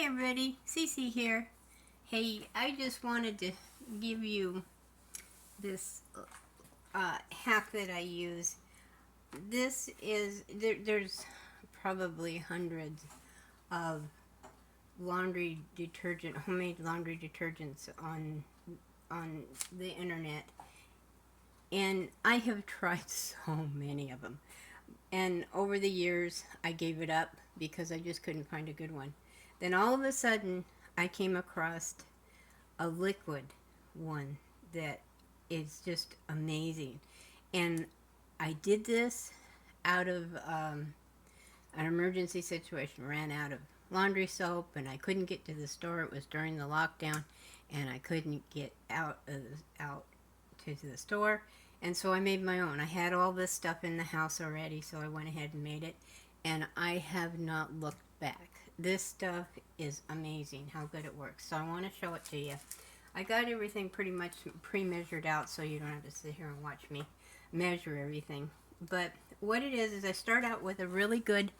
Hey everybody, Cece here. Hey, I just wanted to give you this hack that I use. There's probably hundreds of laundry detergent, homemade laundry detergents on the internet, and I have tried so many of them. And over the years, I gave it up because I just couldn't find a good one. Then all of a sudden, I came across a liquid one that is just amazing. And I did this out of an emergency situation. Ran out of laundry soap and I couldn't get to the store. It was during the lockdown and I couldn't get out to the store. And so I made my own. I had all this stuff in the house already, so I went ahead and made it. And I have not looked back. This stuff is amazing how good it works. So I want to show it to you. I got everything pretty much pre-measured out so you don't have to sit here and watch me measure everything. But what it is I start out with a really good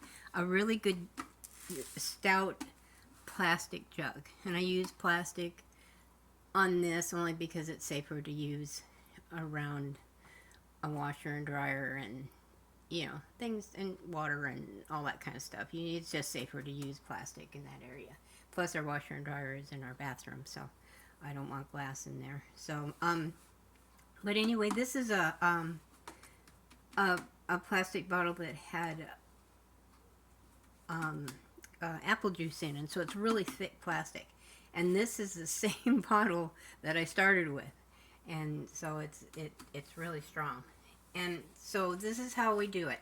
stout plastic jug. And I use plastic on this only because it's safer to use around a washer and dryer and things and water and all that kind of stuff. It's just safer to use plastic in that area. Plus our washer and dryer is in our bathroom, so I don't want glass in there. So but anyway, this is a plastic bottle that had apple juice in, and so it's really thick plastic. And this is the same bottle that I started with, and so it's really strong. And so this is how we do it.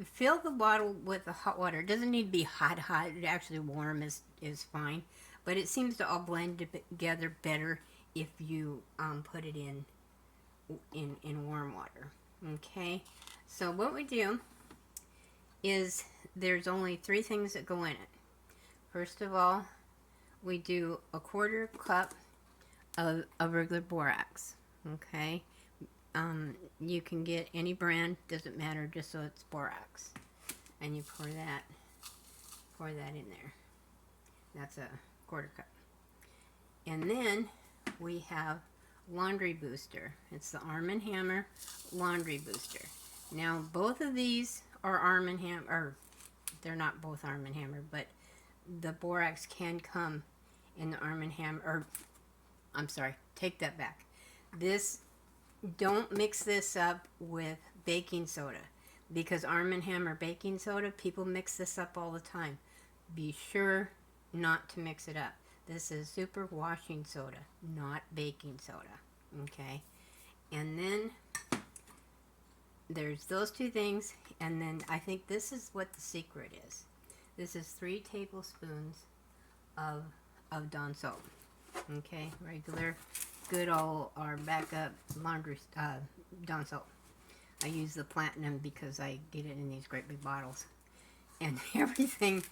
Fill the bottle with the hot water. It doesn't need to be hot. Actually warm is fine. But it seems to all blend together better if you put it in warm water. Okay? So what we do is there's only 3 things that go in it. First of all, we do a 1/4 cup of regular borax. Okay? You can get any brand, doesn't matter, just so it's borax. And you pour that in there. That's a 1/4 cup. And then we have laundry booster. It's the Arm & Hammer laundry booster. Now both of these are Arm & Hammer, or they're not both Arm & Hammer, but the borax can come in the Arm & Hammer, or I'm sorry, take that back. Don't mix this up with baking soda, because Arm & Hammer baking soda, people mix this up all the time. Be sure not to mix it up. This is super washing soda, not baking soda. Okay? And then there's those 2 things, and then I think this is what the secret is. This is 3 tablespoons of Dawn soap. Okay? Regular good old our backup laundry Dawn soap. I use the platinum because I get it in these great big bottles. And everything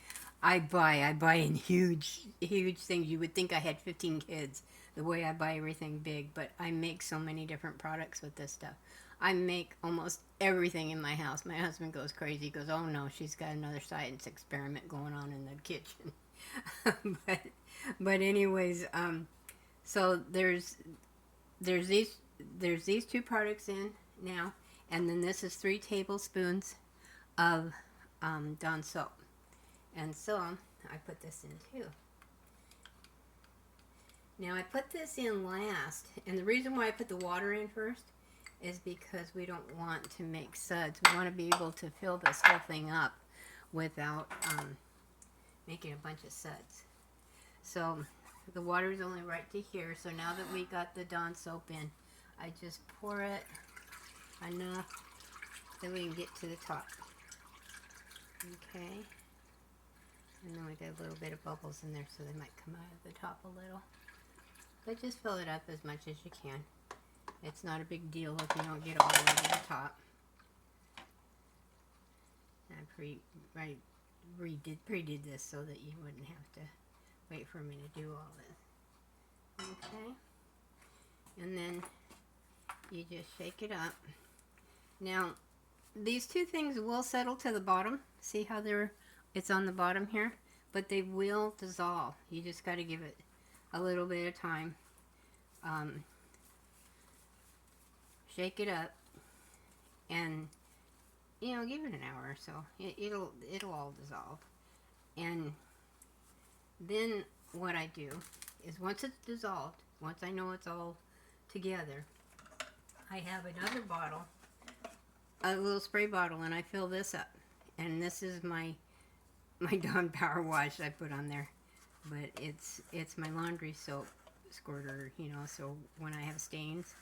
I buy in huge things. You would think I had 15 kids the way I buy everything big, but I make so many different products with this stuff. I make almost everything in my house. My husband goes crazy. He goes, oh no, she's got another science experiment going on in the kitchen. but anyways, so there's these 2 products in now, and then this is 3 tablespoons of Dawn soap, and so I put this in too. Now I put this in last, and the reason why I put the water in first is because we don't want to make suds. We want to be able to fill this whole thing up without making a bunch of suds. So the water is only right to here. So now that we got the Dawn soap in, I just pour it enough that we can get to the top. Okay. And then we got a little bit of bubbles in there, so they might come out of the top a little. But just fill it up as much as you can. It's not a big deal if you don't get all the way to the top. I pre-did this so that you wouldn't have to wait for me to do all this. Okay? And then you just shake it up. Now, these 2 things will settle to the bottom. See how it's on the bottom here? but they will dissolve. You just got to give it a little bit of time. Um, Shake it up, and give it an hour or so. It'll all dissolve. And then what I do is, once it's dissolved, once I know it's all together, I have another bottle, a little spray bottle, and I fill this up. And this is my Dawn Power Wash I put on there, but it's my laundry soap squirter. So when I have stains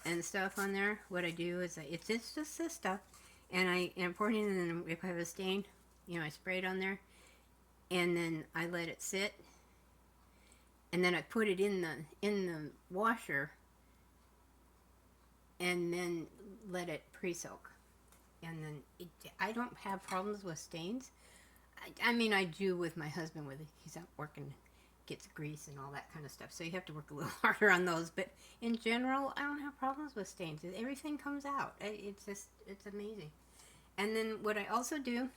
and stuff on there, what I do is it's just this stuff, and I pour it in, and if I have a stain, I spray it on there, and then I let it sit, and then I put it in the washer, and then let it pre-soak. And then I don't have problems with stains. I mean, I do with my husband, with he's out working, gets grease and all that kind of stuff, so you have to work a little harder on those. But in general, I don't have problems with stains. Everything comes out. It's amazing. And then what I also do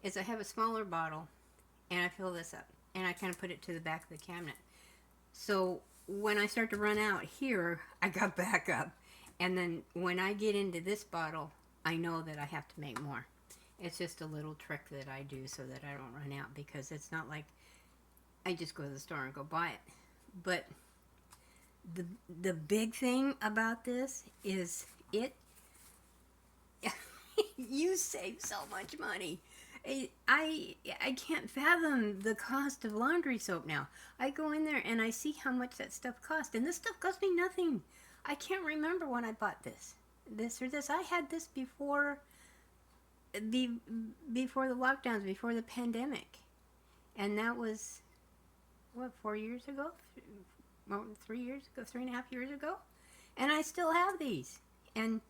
is I have a smaller bottle, and I fill this up, and I kind of put it to the back of the cabinet. So when I start to run out here, I got backup. And then when I get into this bottle, I know that I have to make more. It's just a little trick that I do so that I don't run out, because it's not like I just go to the store and go buy it. But the big thing about this is you save so much money. I can't fathom the cost of laundry soap now. I go in there and I see how much that stuff costs, and this stuff cost me nothing. I can't remember when I bought this or this. I had this before the lockdowns, before the pandemic, and that was 4 years ago, 3 years ago, 3.5 years ago, and I still have these. And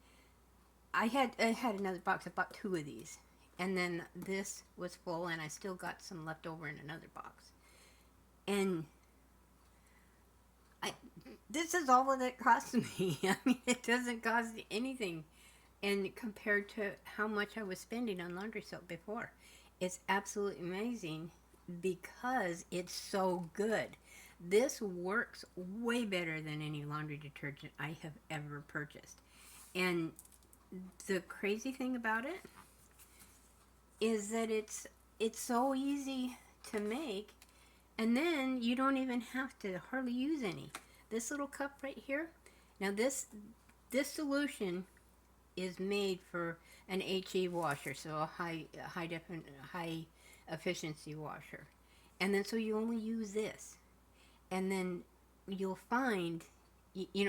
I had another box. I bought 2 of these, and then this was full, and I still got some left over in another box. And this is all that it costs me. I mean, it doesn't cost anything, and compared to how much I was spending on laundry soap before, it's absolutely amazing because it's so good. This works way better than any laundry detergent I have ever purchased. And the crazy thing about it is that it's so easy to make, and then you don't even have to hardly use any. This little cup right here, now this solution is made for an HE washer, so a high efficiency washer. And then so you only use this. And then you'll find,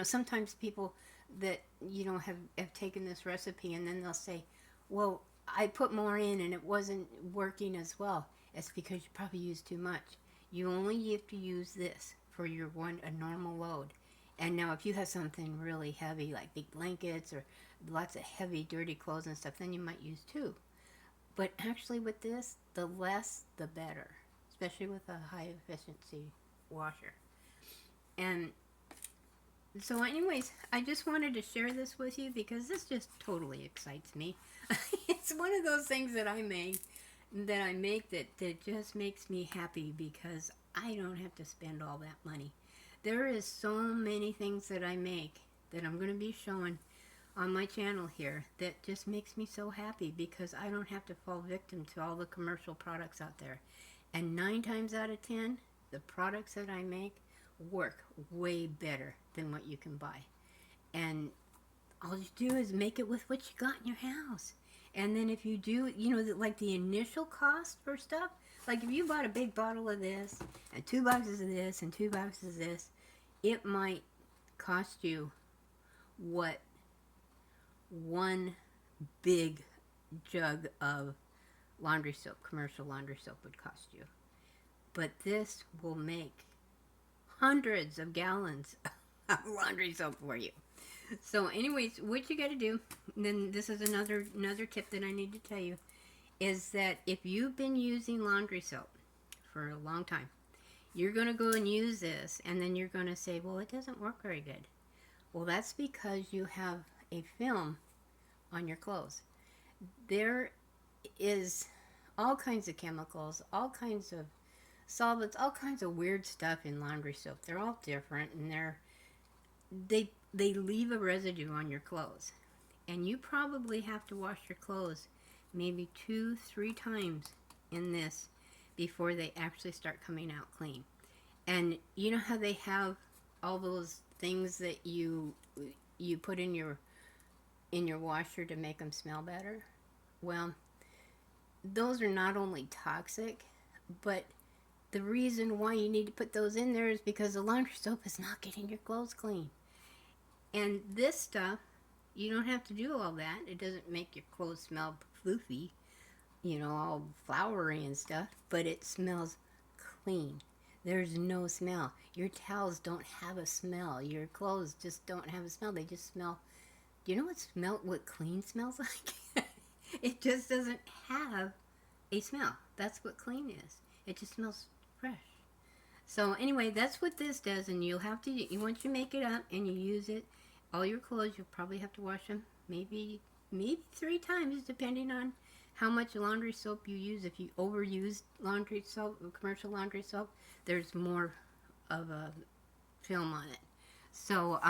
sometimes people that, have taken this recipe, and then they'll say, well, I put more in and it wasn't working as well. It's because you probably used too much. You only have to use this for your a normal load. And now if you have something really heavy, like big blankets or lots of heavy, dirty clothes and stuff, then you might use 2. But actually with this, the less, the better, especially with a high efficiency washer. And so anyways, I just wanted to share this with you because this just totally excites me. It's one of those things that I make that just makes me happy because I don't have to spend all that money. There is so many things that I make that I'm going to be showing on my channel here that just makes me so happy because I don't have to fall victim to all the commercial products out there. And 9 times out of 10, the products that I make work way better than what you can buy. And all you do is make it with what you got in your house. And then if you do, like the initial cost for stuff, like if you bought a big bottle of this, and 2 boxes of this, and 2 boxes of this, it might cost you what 1 big jug of laundry soap, commercial laundry soap, would cost you. But this will make hundreds of gallons of laundry soap for you. So anyways, what you got to do, then this is another tip that I need to tell you, is that if you've been using laundry soap for a long time, you're going to go and use this, and then you're going to say, well, it doesn't work very good. Well, that's because you have a film on your clothes. There is all kinds of chemicals, all kinds of solvents, all kinds of weird stuff in laundry soap. They're all different, and they leave a residue on your clothes. And you probably have to wash your clothes maybe 2, 3 times in this before they actually start coming out clean. And you know how they have all those things that you put in your washer to make them smell better? Well, those are not only toxic, but the reason why you need to put those in there is because the laundry soap is not getting your clothes clean. And this stuff, you don't have to do all that. It doesn't make your clothes smell floofy, all flowery and stuff, but it smells clean. There's no smell. Your towels don't have a smell. Your clothes just don't have a smell. They just smell. Do you know what clean smells like? It just doesn't have a smell. That's what clean is. It just smells fresh. So anyway, that's what this does, and once you make it up and you use it, all your clothes, you'll probably have to wash them maybe 3 times, depending on how much laundry soap you use. If you overuse laundry soap, commercial laundry soap, there's more of a film on it. So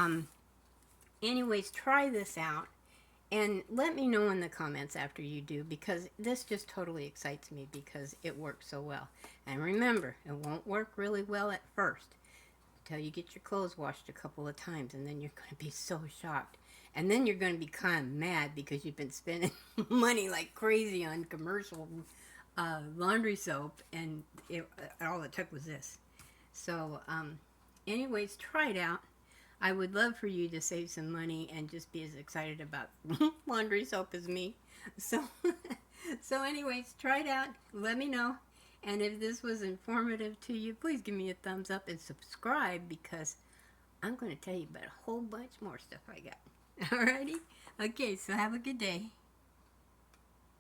anyways, try this out. And let me know in the comments after you do, because this just totally excites me because it works so well. And remember, it won't work really well at first until you get your clothes washed a couple of times, and then you're going to be so shocked. And then you're going to be kind of mad because you've been spending money like crazy on commercial laundry soap, and all it took was this. So anyways, try it out. I would love for you to save some money and just be as excited about laundry soap as me. So, anyways, try it out. Let me know. And if this was informative to you, please give me a thumbs up and subscribe, because I'm going to tell you about a whole bunch more stuff I got. Alrighty? Okay, so have a good day.